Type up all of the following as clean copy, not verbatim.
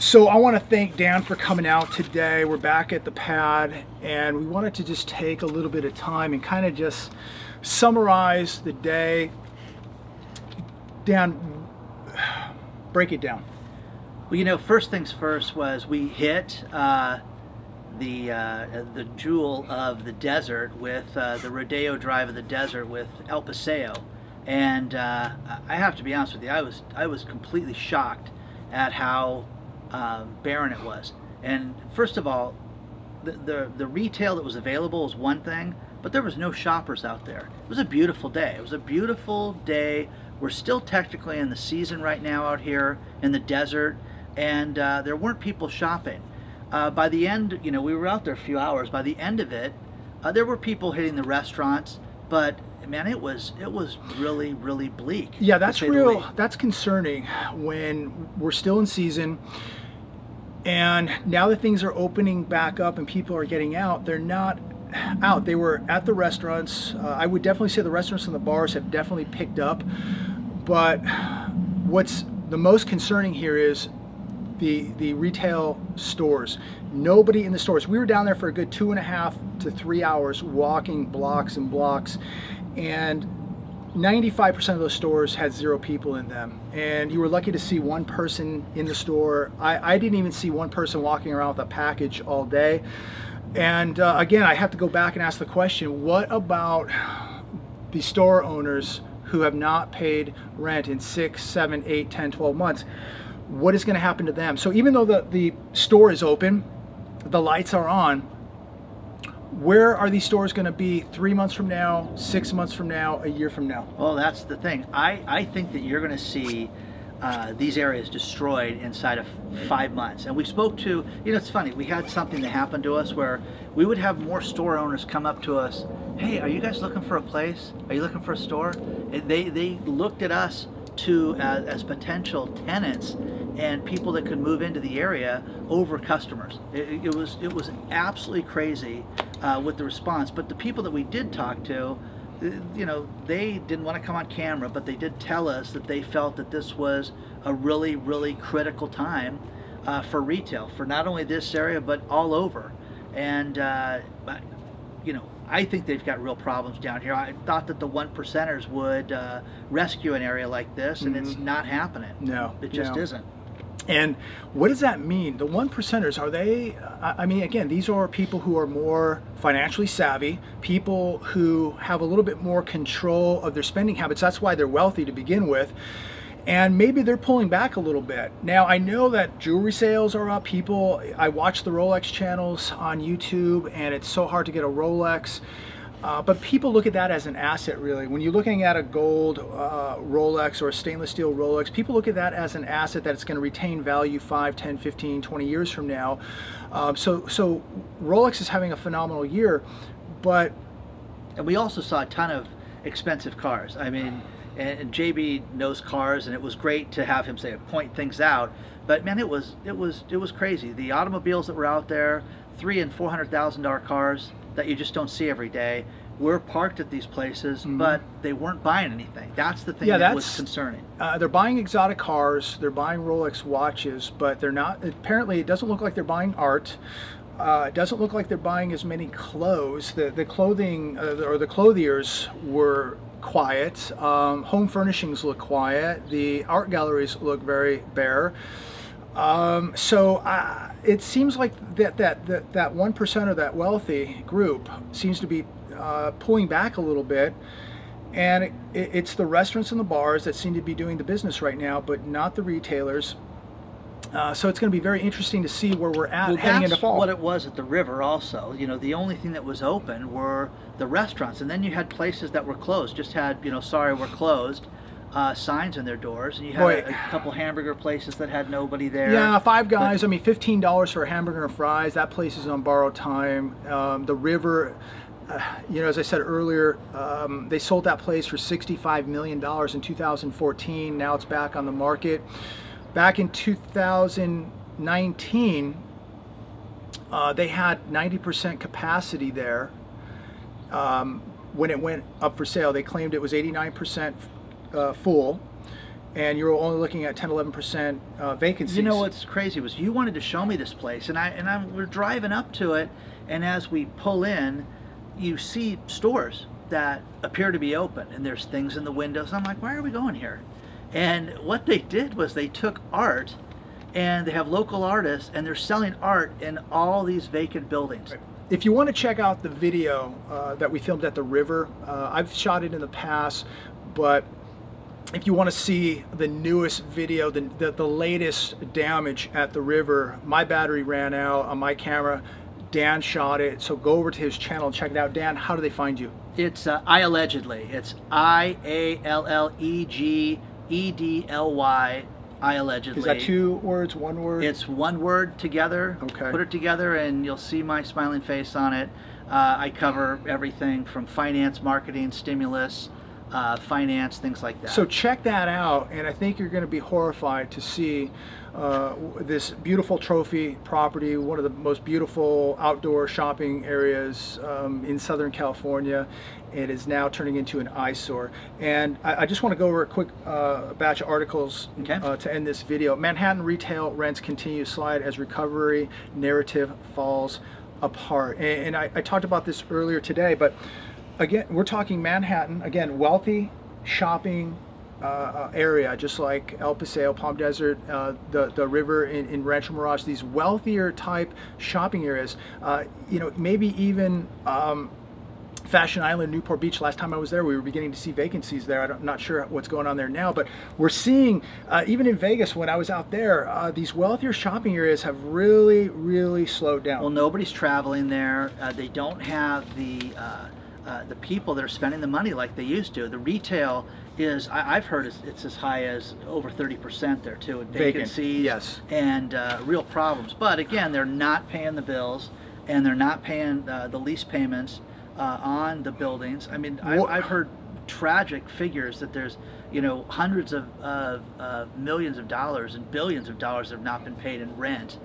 So I want to thank Dan for coming out today. We're back at the pad, and we wanted to just take a little bit of time and kind of just summarize the day. Dan, break it down. Well, you know, first things first was we hit the jewel of the desert with the Rodeo Drive of the desert with El Paseo, and I have to be honest with you, I was completely shocked at how barren it was. And first of all, the retail that was available was one thing, but there was no shoppers out there. It was a beautiful day. It was a beautiful day. We're still technically in the season right now out here in the desert, and there weren't people shopping. By the end, you know, we were out there a few hours. By the end of it, there were people hitting the restaurants, but man, it was really, really bleak. Yeah, that's real. That's concerning when we're still in season, and now that things are opening back up and people are getting out, they're not out. They were at the restaurants. I would definitely say the restaurants and the bars have definitely picked up, but what's the most concerning here is the retail stores. Nobody in the stores. We were down there for a good 2.5 to 3 hours walking blocks and blocks, and 95% of those stores had 0 people in them, and you were lucky to see one person in the store. I didn't even see one person walking around with a package all day. And again, I have to go back and ask the question, what about the store owners who have not paid rent in 6, 7, 8, 10, 12 months? What is going to happen to them? So even though the store is open, the lights are on, where are these stores going to be 3 months from now, 6 months from now, a year from now? Well, that's the thing. I think that you're going to see these areas destroyed inside of 5 months. And we spoke to, you know, it's funny, we had something that happened to us where we would have more store owners come up to us, hey, are you guys looking for a place? Are you looking for a store? And they looked at us as potential tenants and people that could move into the area over customers. It was absolutely crazy with the response. But the people that we did talk to, you know, they didn't want to come on camera, but they did tell us that they felt that this was a really, really critical time for retail, for not only this area, but all over. And, you know, I think they've got real problems down here. I thought that the 1%ers would rescue an area like this, and it's not happening. No. It just isn't. And what does that mean? The 1%ers, are they, I mean, again, these are people who are more financially savvy, people who have a little bit more control of their spending habits. That's why they're wealthy to begin with. And maybe they're pulling back a little bit. Now, I know that jewelry sales are up. I watch the Rolex channels on YouTube, and it's so hard to get a Rolex. But people look at that as an asset, really. When you're looking at a gold Rolex or a stainless steel Rolex, people look at that as an asset that it's going to retain value 5, 10, 15, 20 years from now. So Rolex is having a phenomenal year, but... And we also saw a ton of expensive cars. I mean, and JB knows cars, and it was great to have him point things out. But man, it was crazy. The automobiles that were out there, $300,000 and $400,000 cars that you just don't see every day, were parked at these places, but they weren't buying anything. That's the thing that was concerning. They're buying exotic cars, they're buying Rolex watches, but they're not, apparently it doesn't look like they're buying art. It doesn't look like they're buying as many clothes. The clothing, or the clothiers were quiet. Home furnishings look quiet. The art galleries look very bare. So it seems like that 1% of that wealthy group seems to be pulling back a little bit, and it's the restaurants and the bars that seem to be doing the business right now, but not the retailers. So it's going to be very interesting to see where we're at heading into fall. What it was at the river also. You know, the only thing that was open were the restaurants, and then you had places that were closed, just had, you know, sorry, we're closed. Signs on their doors, and you had a couple hamburger places that had nobody there. Yeah, Five Guys, I mean, $15 for a hamburger and fries. That place is on borrowed time. The river, you know, as I said earlier, they sold that place for $65 million in 2014. Now it's back on the market. Back in 2019, they had 90% capacity there. When it went up for sale, they claimed it was 89% full, and you're only looking at 10-11% vacancies. You know what's crazy was you wanted to show me this place, and we're driving up to it, and as we pull in, you see stores that appear to be open, and there's things in the windows. I'm like, why are we going here? And what they did was they took art, and they have local artists, and they're selling art in all these vacant buildings. Right. If you want to check out the video that we filmed at the river, I've shot it in the past, but if you want to see the newest video, the latest damage at the river, my battery ran out on my camera. Dan shot it, so go over to his channel and check it out. Dan, how do they find you? It's iAllegedly. It's IALLEGEDLY. iAllegedly. Is that 2 words, 1 word? It's 1 word together. Okay. Put it together and you'll see my smiling face on it. I cover everything from finance, marketing, stimulus, finance, things like that. So check that out, and I think you're going to be horrified to see this beautiful trophy property, one of the most beautiful outdoor shopping areas in Southern California. It is now turning into an eyesore. And I just want to go over a quick batch of articles to end this video. Manhattan retail rents continue to slide as recovery narrative falls apart. And I talked about this earlier today, but again, we're talking Manhattan, again, wealthy shopping area, just like El Paseo, Palm Desert, the river in Rancho Mirage, these wealthier type shopping areas, you know, maybe even Fashion Island, Newport Beach. Last time I was there, we were beginning to see vacancies there. I'm not sure what's going on there now, but we're seeing, even in Vegas, when I was out there, these wealthier shopping areas have really slowed down. Well, nobody's traveling there. They don't have the people that are spending the money like they used to. The retail is, I've heard it's as high as over 30% there too, in vacancies. Yes. And real problems. But again, they're not paying the bills, and they're not paying the lease payments on the buildings. I mean, I've heard tragic figures that there's, you know, hundreds of millions of dollars and billions of dollars that have not been paid in rent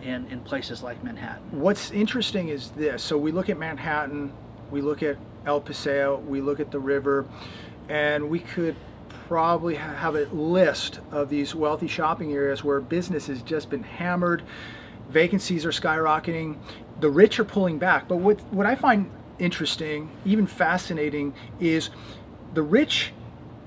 in places like Manhattan. What's interesting is this. So we look at Manhattan, we look at El Paseo, we look at the river, and we could probably have a list of these wealthy shopping areas where business has just been hammered, vacancies are skyrocketing, the rich are pulling back. But what I find interesting, even fascinating, is the rich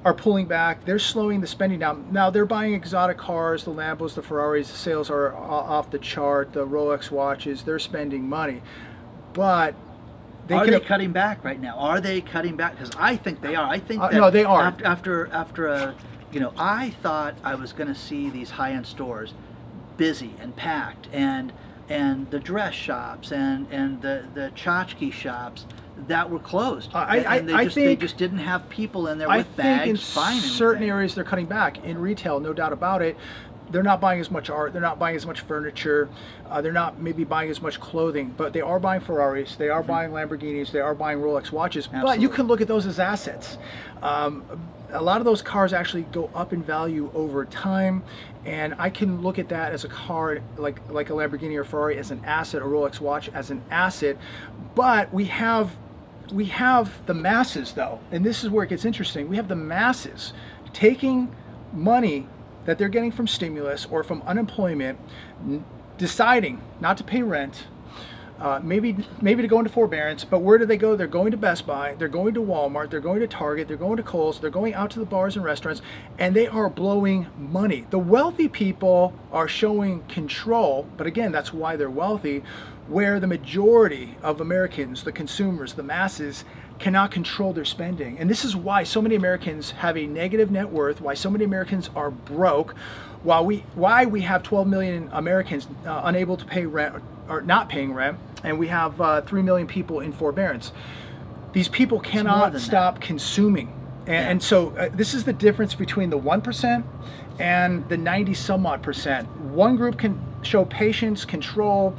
are pulling back, they're slowing the spending down. Now they're buying exotic cars, the Lambos, the Ferraris, the sales are off the chart, the Rolex watches, they're spending money. But are they cutting back right now? Are they cutting back? Because I think they are. I think that no, they are. After a, you know, I thought I was going to see these high-end stores busy and packed, and the dress shops and the tchotchke shops that were closed. They just didn't have people in there with bags buying anything. In certain areas they're cutting back. In retail, no doubt about it. They're not buying as much art, they're not buying as much furniture, they're not maybe buying as much clothing, but they are buying Ferraris, they are buying Lamborghinis, they are buying Rolex watches. Absolutely. But you can look at those as assets. A lot of those cars actually go up in value over time, and I can look at that as a car, like a Lamborghini or Ferrari, as an asset, a Rolex watch as an asset. But we have the masses, though, and this is where it gets interesting. We have the masses taking money that they're getting from stimulus or from unemployment, deciding not to pay rent, maybe to go into forbearance. But where do they go? They're going to Best Buy, they're going to Walmart, they're going to Target, they're going to Kohl's, they're going out to the bars and restaurants, and they are blowing money. The wealthy people are showing control, but again, that's why they're wealthy, where the majority of Americans, the consumers, the masses, cannot control their spending. And this is why so many Americans have a negative net worth, why so many Americans are broke, why we have 12 million Americans unable to pay rent or not paying rent, and we have 3 million people in forbearance. These people cannot stop consuming. And so this is the difference between the 1% and the 90 some odd percent. One group can show patience, control,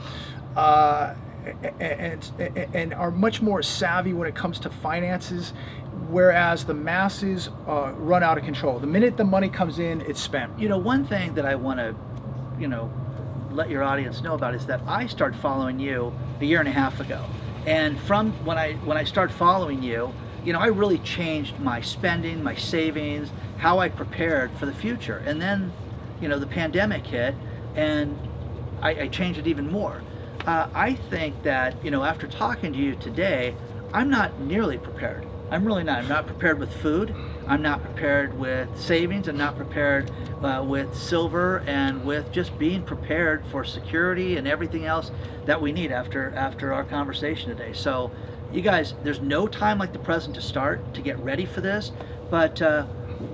and are much more savvy when it comes to finances, whereas the masses run out of control. The minute the money comes in, it's spent. You know, one thing that I want to, you know, let your audience know about is that I started following you a year and a half ago, and from when I started following you, I really changed my spending, my savings, how I prepared for the future. And then, the pandemic hit, and I changed it even more. I think that, after talking to you today, I'm not nearly prepared. I'm really not. I'm not prepared with food. I'm not prepared with savings. I'm not prepared with silver, and with just being prepared for security and everything else that we need after our conversation today. So, you guys, there's no time like the present to start, to get ready for this. But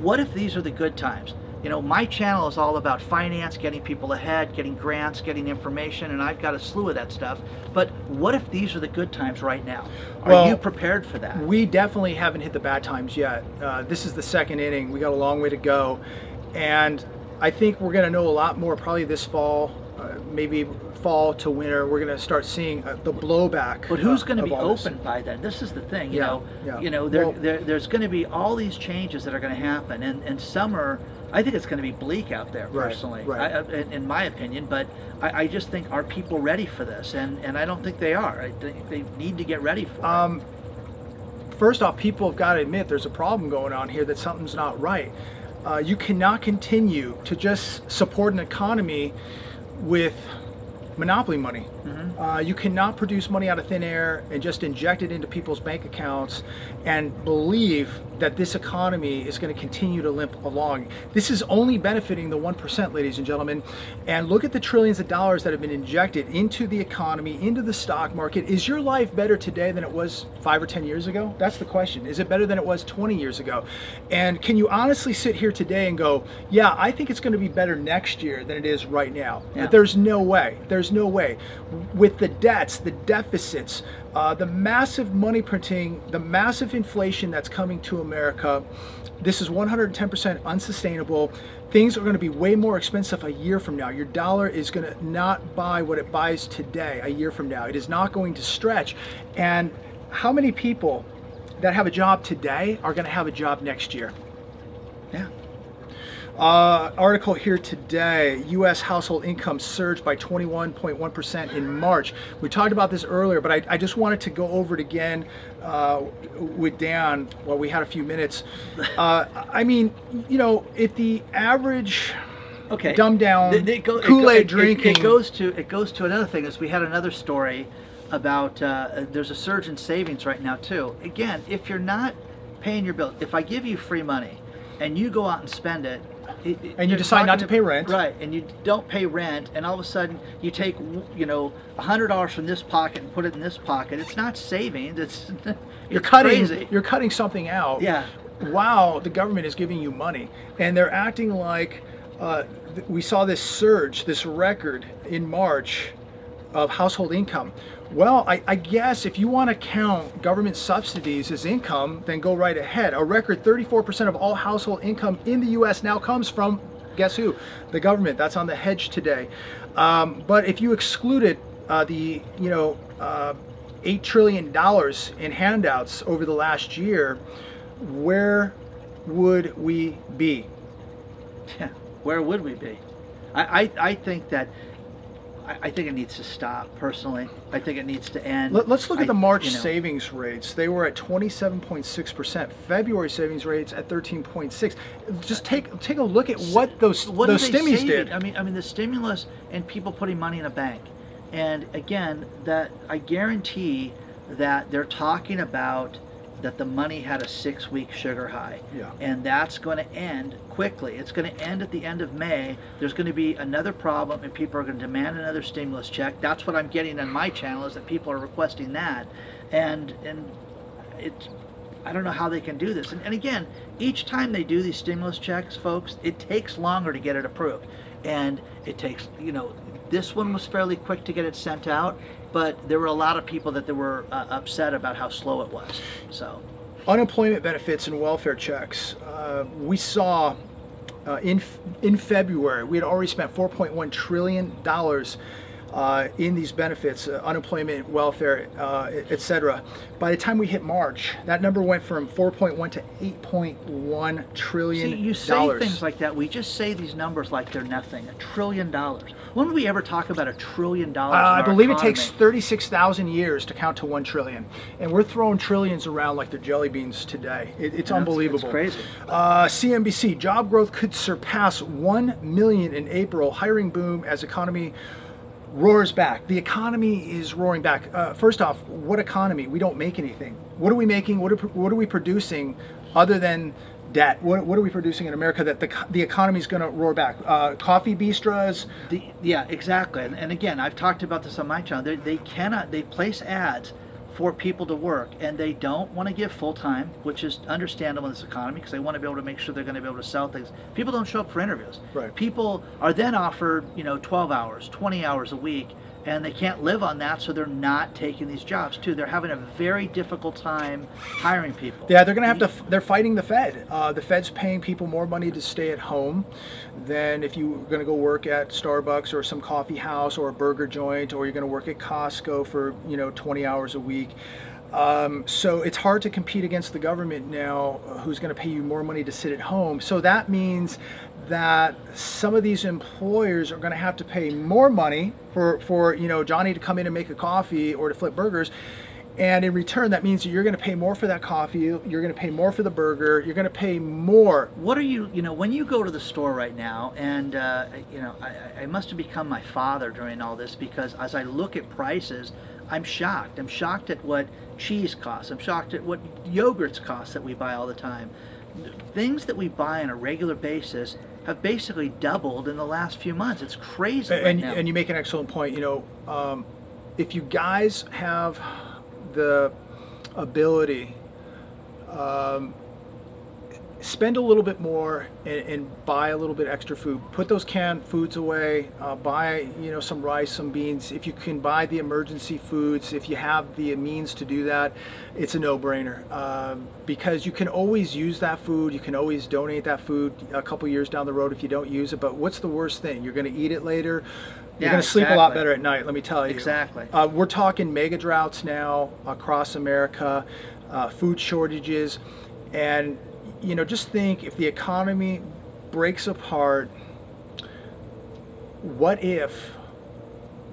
what if these are the good times? My channel is all about finance, getting people ahead, getting grants, getting information, and I've got a slew of that stuff. But what if these are the good times right now? Are you prepared for that? We definitely haven't hit the bad times yet. This is the second inning. We got a long way to go. And I think we're going to know a lot more probably this fall, maybe fall to winter. We're going to start seeing the blowback. But who's going to be open by then? This is the thing. There's going to be all these changes that are going to happen, and summer, I think it's going to be bleak out there personally, right. In my opinion. But I just think, are people ready for this? And I don't think they are. I think they need to get ready for it. First off, people have got to admit there's a problem going on here, that something's not right. You cannot continue to just support an economy with monopoly money. You cannot produce money out of thin air and just inject it into people's bank accounts and believe that this economy is going to continue to limp along. This is only benefiting the 1%, ladies and gentlemen. And look at the trillions of dollars that have been injected into the economy, into the stock market. Is your life better today than it was 5 or 10 years ago? That's the question. Is it better than it was 20 years ago? And can you honestly sit here today and go, yeah, I think it's going to be better next year than it is right now? Yeah. There's no way. There's no way. With the debts, the deficits, the massive money printing, the massive inflation that's coming to America, this is 110% unsustainable. Things are going to be way more expensive a year from now. Your dollar is going to not buy what it buys today a year from now. It is not going to stretch. And how many people that have a job today are going to have a job next year? Yeah. Article here today, U.S. household income surged by 21.1% in March. We talked about this earlier, but I just wanted to go over it again with Dan while we had a few minutes. I mean, if the average dumbed down Kool-Aid drinking... It goes to another thing. Is we had another story about there's a surge in savings right now too. Again, if you're not paying your bill, if I give you free money and you go out and spend it, and you decide not to pay rent, right? And you don't pay rent, and all of a sudden you take $100 from this pocket and put it in this pocket. It's not savings. It's you're cutting something out. Yeah. Wow, the government is giving you money, and they're acting like we saw this surge, this record in March of household income. Well, I guess if you want to count government subsidies as income, then go right ahead. A record 34% of all household income in the U.S. now comes from, guess who? The government. That's on the Hedge today. But if you excluded the $8 trillion in handouts over the last year, where would we be? Yeah, where would we be? I think that. I think it needs to stop, personally. I think it needs to end. Let's look at the March savings rates. They were at 27.6%. February savings rates at 13.6%. Just take a look at what those stimmies did. I mean the stimulus and people putting money in a bank. And again, that I guarantee that they're talking about that the money had a 6-week sugar high. Yeah. And that's going to end quickly. It's going to end at the end of May. There's going to be another problem, and people are going to demand another stimulus check. That's what I'm getting on my channel, is that people are requesting that. And it's, I don't know how they can do this. And again, each time they do these stimulus checks, folks, it takes longer to get it approved. And it takes, this one was fairly quick to get it sent out, but there were a lot of people that were upset about how slow it was. So, unemployment benefits and welfare checks. We saw in February we had already spent $4.1 trillion in these benefits, unemployment, welfare, etc. By the time we hit March, that number went from 4.1 to 8.1 trillion. See, you say things like that. We just say these numbers like they're nothing. $1 trillion. When would we ever talk about $1 trillion? I believe it takes 36,000 years to count to 1 trillion, and we're throwing trillions around like they're jelly beans today. It's unbelievable. It's crazy. CNBC, job growth could surpass 1 million in April. Hiring boom as economy roars back. The economy is roaring back. First off, what economy? We don't make anything. What are we making? What are we producing other than debt? What are we producing in America that the economy is going to roar back? Coffee bistros? Yeah, exactly. And again, I've talked about this on my channel. They place ads for people to work, and they don't want to give full time, which is understandable in this economy because they want to be able to make sure they're going to be able to sell things. People don't show up for interviews. Right. People are then offered, 12 hours, 20 hours a week, and they can't live on that, so they're not taking these jobs too. They're having a very difficult time hiring people. Yeah, they're going to have to. They're fighting the Fed. The Fed's paying people more money to stay at home than if you're going to go work at Starbucks or some coffee house or a burger joint, or you're going to work at Costco for 20 hours a week. So it's hard to compete against the government now, who's going to pay you more money to sit at home. So that means that some of these employers are going to have to pay more money for Johnny to come in and make a coffee or to flip burgers. And in return, that means that you're going to pay more for that coffee, you're going to pay more for the burger, you're going to pay more. What are when you go to the store right now, and I must have become my father during all this, because as I look at prices, I'm shocked. I'm shocked at what cheese costs. I'm shocked at what yogurts cost that we buy all the time. Things that we buy on a regular basis have basically doubled in the last few months. It's crazy right now. And you make an excellent point. If you guys have the ability, spend a little bit more and buy a little bit extra food. Put those canned foods away. Buy some rice, some beans. If you can buy the emergency foods, if you have the means to do that, it's a no-brainer, because you can always use that food. You can always donate that food a couple years down the road if you don't use it. But what's the worst thing? You're going to eat it later. You're going to sleep a lot better at night, let me tell you. Exactly. We're talking mega droughts now across America, food shortages, and just think, if the economy breaks apart, what if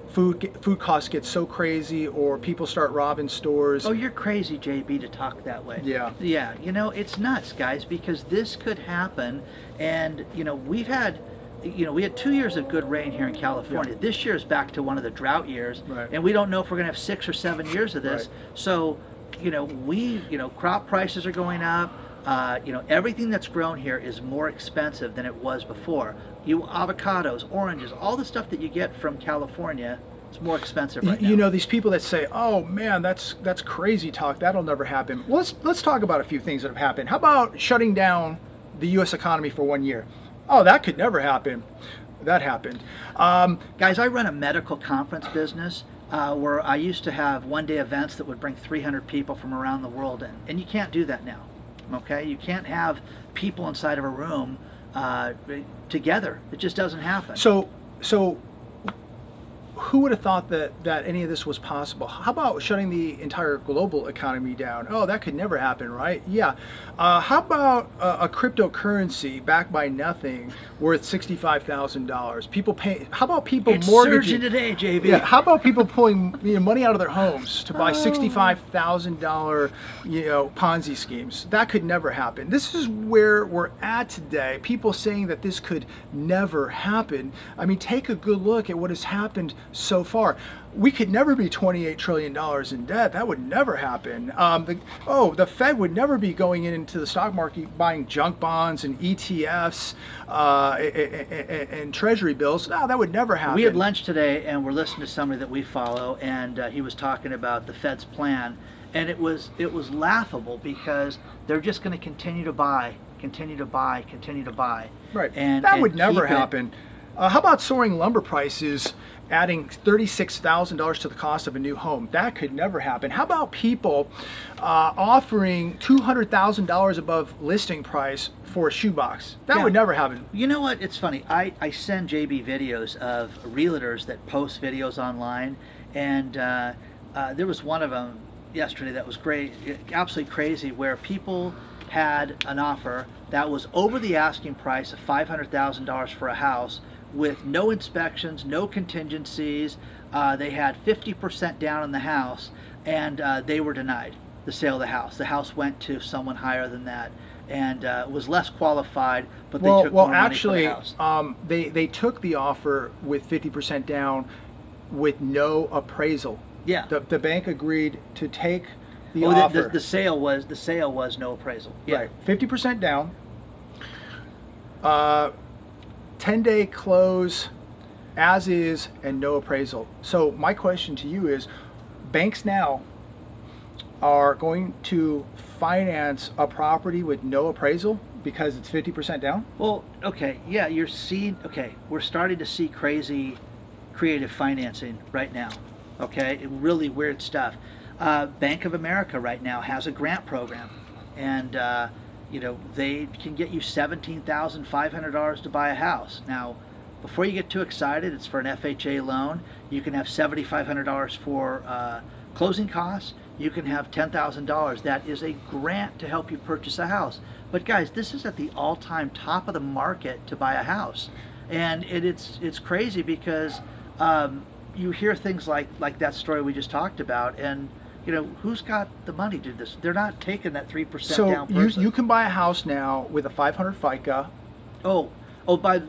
food costs get so crazy, or people start robbing stores? Oh, you're crazy, JB, to talk that way. Yeah. Yeah, it's nuts, guys, because this could happen. And we had 2 years of good rain here in California. Yeah. This year is back to one of the drought years, right. And we don't know if we're going to have 6 or 7 years of this. Right. So, crop prices are going up. Everything that's grown here is more expensive than it was before. Avocados, oranges, all the stuff that you get from California, it's more expensive right now. These people that say, "Oh man, that's crazy talk. That'll never happen." Well, let's talk about a few things that have happened. How about shutting down the U.S. economy for 1 year? Oh, that could never happen. That happened. Guys, I run a medical conference business where I used to have one-day events that would bring 300 people from around the world in, and you can't do that now. Okay, you can't have people inside of a room together. It just doesn't happen. So who would have thought that any of this was possible? How about shutting the entire global economy down? Oh, that could never happen, right? Yeah. How about a cryptocurrency backed by nothing worth $65,000? People pay. How about people mortgaging today, JB? Yeah. How about people pulling money out of their homes to buy $65,000 Ponzi schemes? That could never happen. This is where we're at today. People saying that this could never happen. I mean, take a good look at what has happened so far. We could never be $28 trillion in debt. That would never happen. The Fed would never be going into the stock market buying junk bonds and ETFs and treasury bills. No, that would never happen. We had lunch today, and we're listening to somebody that we follow, and he was talking about the Fed's plan, and it was laughable, because they're just going to continue to buy. Right. And that would never happen. How about soaring lumber prices, adding $36,000 to the cost of a new home? That could never happen. How about people offering $200,000 above listing price for a shoebox? That would never happen. You know what? It's funny. I send JB videos of realtors that post videos online, and there was one of them yesterday that was great, absolutely crazy, where people had an offer that was over the asking price of $500,000 for a house with no inspections, no contingencies. They had 50% down on the house, and they were denied the sale of the house. The house went to someone higher than that, and was less qualified, but they took more money for the house. They took the offer with 50% down with no appraisal. Yeah. The bank agreed to take the offer. The sale was no appraisal. Yeah. Right. 50% down. 10-day close as is and no appraisal. So my question to you is, banks now are going to finance a property with no appraisal because it's 50% down? Well, okay, yeah, we're starting to see crazy creative financing right now. Okay, really weird stuff. Bank of America right now has a grant program, and you know, they can get you $17,500 to buy a house. Now, before you get too excited, it's for an FHA loan. You can have $7,500 for closing costs. You can have $10,000. That is a grant to help you purchase a house. But guys, this is at the all-time top of the market to buy a house, and it's crazy because you hear things like that story we just talked about, and you know, who's got the money to do this? They're not taking that 3% down person. So you can buy a house now with a 500 FICO.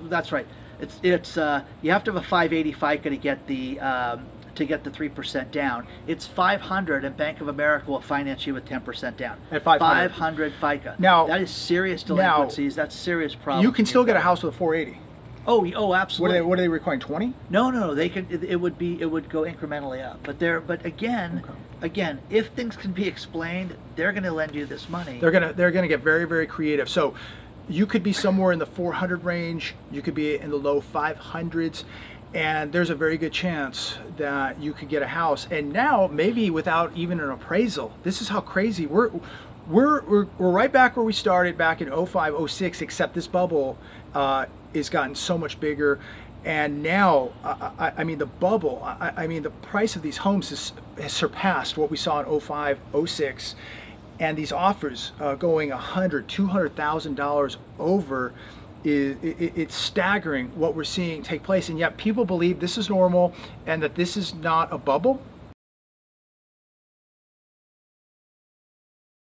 That's right. It's you have to have a 580 FICO to get the 3% down. It's 500, and Bank of America will finance you with 10% down. At 500. 500 FICO. Now that is serious delinquencies. That's serious problem. You can still get a house with a 480. Oh, absolutely. What are they requiring? 20? No. They can. It would go incrementally up. But again, if things can be explained, they're going to lend you this money. They're gonna get very, very creative. So you could be somewhere in the 400 range. You could be in the low 500s, and there's a very good chance that you could get a house. And now maybe without even an appraisal. This is how crazy we're right back where we started back in 05, 06, except this bubble has gotten so much bigger. And now, I mean, the bubble, I mean, the price of these homes has surpassed what we saw in 05, 06. And these offers going $100,000, $200,000 over, it's staggering what we're seeing take place. And yet people believe this is normal and that this is not a bubble.